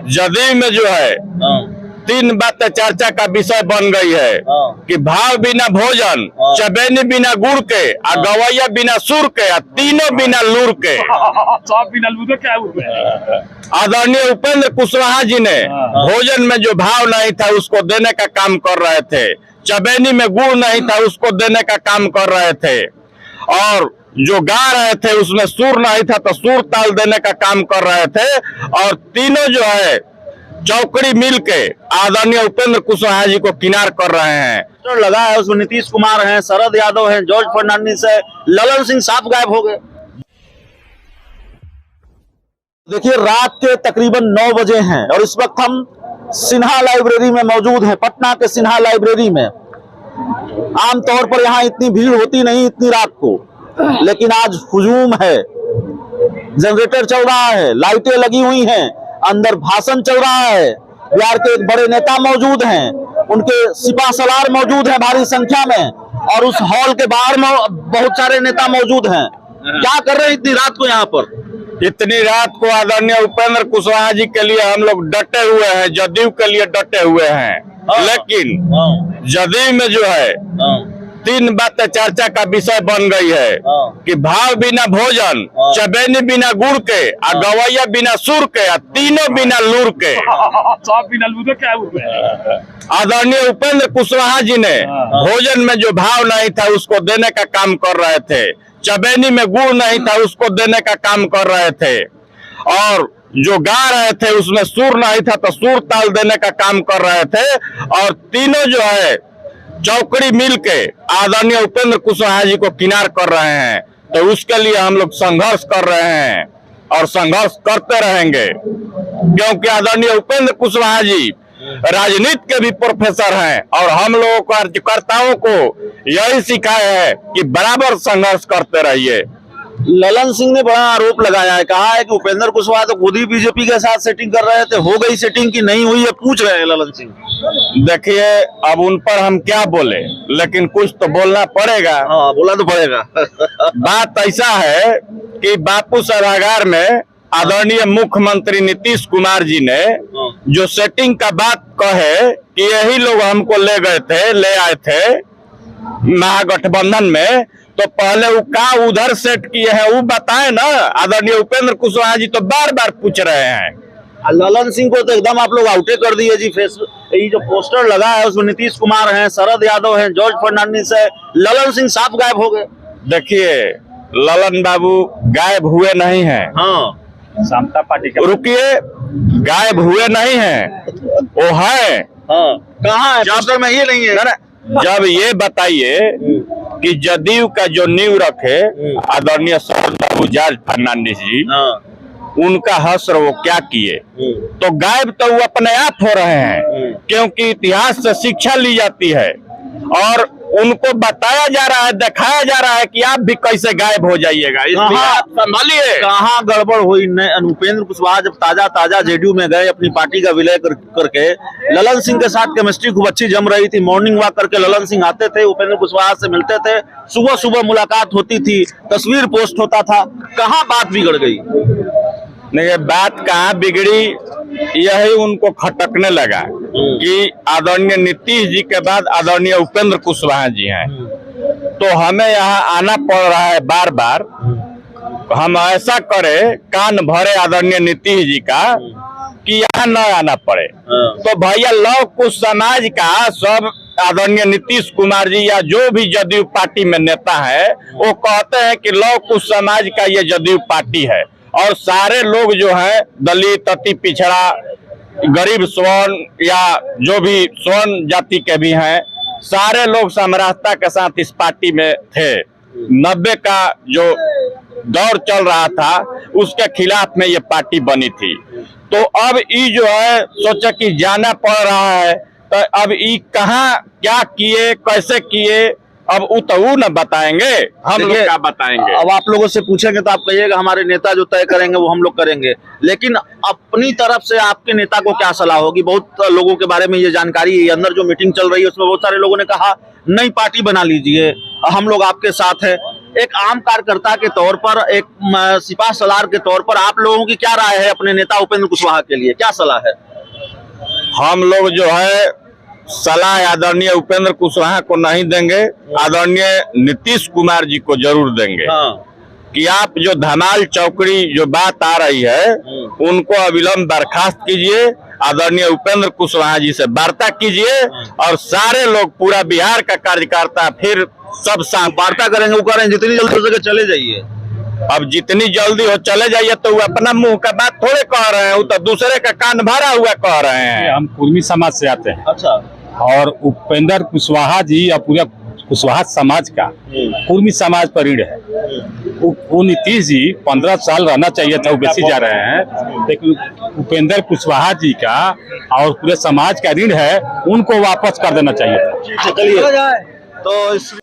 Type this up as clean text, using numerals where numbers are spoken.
जदयू में जो है तीन बातें चर्चा का विषय बन गई है कि भाव बिना भोजन, चबेनी बिना गुड़ के, गवैया बिना सुर के, तीनों बिना लूर के। सब बिना लूर के क्या हुआ? आदरणीय उपेंद्र कुशवाहा जी ने भोजन में जो भाव नहीं था उसको देने का काम कर रहे थे, चबेनी में गुड़ नहीं था उसको देने का काम कर रहे थे, और जो गा रहे थे उसमें सुर नहीं था तो सुर ताल देने का काम कर रहे थे, और तीनों जो है चौकड़ी मिल के आदरणीय उपेंद्र कुशवाहा जी को किनार कर रहे हैं। तो लगा है उसमें नीतीश कुमार हैं, शरद यादव हैं, जॉर्ज फर्नांडिस है, ललन सिंह साफ गायब हो गए। देखिए रात के तकरीबन 9 बजे हैं और इस वक्त हम सिन्हा लाइब्रेरी में मौजूद हैं, पटना के सिन्हा लाइब्रेरी में। आमतौर पर यहाँ इतनी भीड़ होती नहीं इतनी रात को, लेकिन आज हुजूम है, जनरेटर चल रहा है, लाइटें लगी हुई हैं, अंदर भाषण चल रहा है। बिहार के एक बड़े नेता मौजूद हैं, उनके सिपा सलार मौजूद हैं भारी संख्या में, और उस हॉल के बाहर बहुत सारे नेता मौजूद हैं। क्या कर रहे हैं इतनी रात को यहाँ पर? इतनी रात को आदरणीय उपेंद्र कुशवाहा जी के लिए हम लोग डटे हुए हैं, जदयू के लिए डटे हुए हैं। लेकिन जदयू में जो है तीन बातें चर्चा का विषय बन गई है कि भाव बिना भोजन, चबेनी बिना गुड़ के, गवैया बिना सुर के, तीनों बिना लूर के। सब बिना लूर के क्या हुआ? आदरणीय उपेंद्र कुशवाहा जी ने भोजन में जो भाव नहीं था उसको देने का काम कर रहे थे, चबेनी में गुड़ नहीं था उसको देने का काम कर रहे थे, और जो गा रहे थे उसमें सुर नहीं था तो सुर ताल देने का काम कर रहे थे, और तीनों जो है चौकड़ी मिल के आदरणीय उपेंद्र कुशवाहा जी को किनार कर रहे हैं। तो उसके लिए हम लोग संघर्ष कर रहे हैं और संघर्ष करते रहेंगे, क्योंकि आदरणीय उपेंद्र कुशवाहा जी राजनीति के भी प्रोफेसर हैं, और हम लोगों कार्यकर्ताओं को यही सिखाया है कि बराबर संघर्ष करते रहिए। ललन सिंह ने बड़ा आरोप लगाया है, कहा है कि उपेंद्र कुशवाहा तो खुद ही बीजेपी के साथ सेटिंग कर रहे थे, हो गई सेटिंग की नहीं हुई है, पूछ रहे हैं ललन सिंह। देखिए अब उन पर हम क्या बोले, लेकिन कुछ तो बोलना पड़ेगा। हाँ बोला तो पड़ेगा। बात ऐसा है कि बापू सभागार में आदरणीय मुख्यमंत्री नीतीश कुमार जी ने जो सेटिंग का बात कहे कि यही लोग हमको ले आए थे महागठबंधन में, तो पहले वो का उधर सेट किए हैं वो बताए ना। आदरणीय उपेंद्र कुशवाहा जी तो बार बार पूछ रहे हैं। ललन सिंह को तो एकदम आप लोग आउटे कर दिए जी। ये जो पोस्टर लगा है उसमें नीतीश कुमार हैं, शरद यादव हैं, जॉर्ज फर्नांडिस है, ललन सिंह साफ गायब हो गए। देखिए ललन बाबू गायब हुए नहीं हैं। हाँ समता पार्टी के रुकिए, गायब हुए नहीं हैं, वो है। हाँ कहाँ है? पोस्टर में ये नहीं है। जब ये बताइए कि जदयू का जो नींव रखे आदरणीय जॉर्ज फर्नांडिस जी, उनका हश्र वो क्या किए, तो गायब तो वो अपने आप हो रहे हैं, क्योंकि इतिहास से शिक्षा ली जाती है और उनको बताया जा रहा है, दिखाया जा रहा है कि आप भी कैसे गायब हो जाइएगा, इसलिए आप संभालिए। कहाँ गड़बड़ हुई? उपेंद्र कुशवाहा जब ताजा जेडीयू में गए अपनी पार्टी का विलय करके, ललन सिंह के साथ केमिस्ट्री खूब अच्छी जम रही थी। मॉर्निंग वॉक करके ललन सिंह आते थे, उपेंद्र कुशवाहा से मिलते थे, सुबह सुबह मुलाकात होती थी, तस्वीर पोस्ट होता था। कहाँ बात बिगड़ गई? नहीं, बात कहाँ बिगड़ी, यही उनको खटकने लगा कि आदरणीय नीतीश जी के बाद आदरणीय उपेंद्र कुशवाहा जी हैं, तो हमें यहाँ आना पड़ रहा है बार बार। हम ऐसा करें कान भरे आदरणीय नीतीश जी का कि यहाँ न आना पड़े। तो भैया लव कुश समाज का सब आदरणीय नीतीश कुमार जी या जो भी जदयू पार्टी में नेता है वो कहते हैं कि लव कुश समाज का ये जदयू पार्टी है, और सारे लोग जो है दलित, अति पिछड़ा, गरीब स्वर्ण या जो भी स्वर्ण जाति के भी हैं, सारे लोग सामरसता के साथ इस पार्टी में थे। 90 का जो दौर चल रहा था उसके खिलाफ में ये पार्टी बनी थी। तो अब ये जो है सोचा कि जाना पड़ रहा है, तो अब ये कहाँ क्या किए, कैसे किए, अब वो न बताएंगे, हम लोग क्या बताएंगे। अब आप लोगों से पूछेंगे तो आप कहिएगा हमारे नेता जो तय करेंगे वो हम लोग करेंगे, लेकिन अपनी तरफ से आपके नेता को क्या सलाह होगी? बहुत लोगों के बारे में ये जानकारी है, अंदर जो मीटिंग चल रही है उसमें बहुत सारे लोगों ने कहा नई पार्टी बना लीजिए, हम लोग आपके साथ हैं। एक आम कार्यकर्ता के तौर पर, एक सिपा सलार के तौर पर आप लोगों की क्या राय है अपने नेता उपेंद्र कुशवाहा के लिए, क्या सलाह है? हम लोग जो है सलाह आदरणीय उपेंद्र कुशवाहा को नहीं देंगे, आदरणीय नीतीश कुमार जी को जरूर देंगे। हाँ। कि आप जो धमाल चौकड़ी जो बात आ रही है उनको अविलंब बर्खास्त कीजिए, आदरणीय उपेंद्र कुशवाहा जी से वार्ता कीजिए और सारे लोग, पूरा बिहार का कार्यकर्ता फिर सब वार्ता करेंगे, वो करें जितनी जल्दी हो सके चले जाइए। अब जितनी जल्दी हो चले जाइए, तो वो अपना मुंह का बात थोड़े कह रहे हैं, वो तो दूसरे का कान भरा हुआ कह रहे हैं। हम कुर्मी समाज से आते हैं। अच्छा। और उपेंद्र कुशवाहा जी और पूरा कुशवाहा समाज का कुर्मी समाज पर ऋण है। वो नीतीश जी 15 साल रहना चाहिए था, वो बेसी जा रहे हैं, लेकिन उपेंद्र कुशवाहा जी का और पूरे समाज का ऋण है, उनको वापस कर देना चाहिए था। चलिए तो इस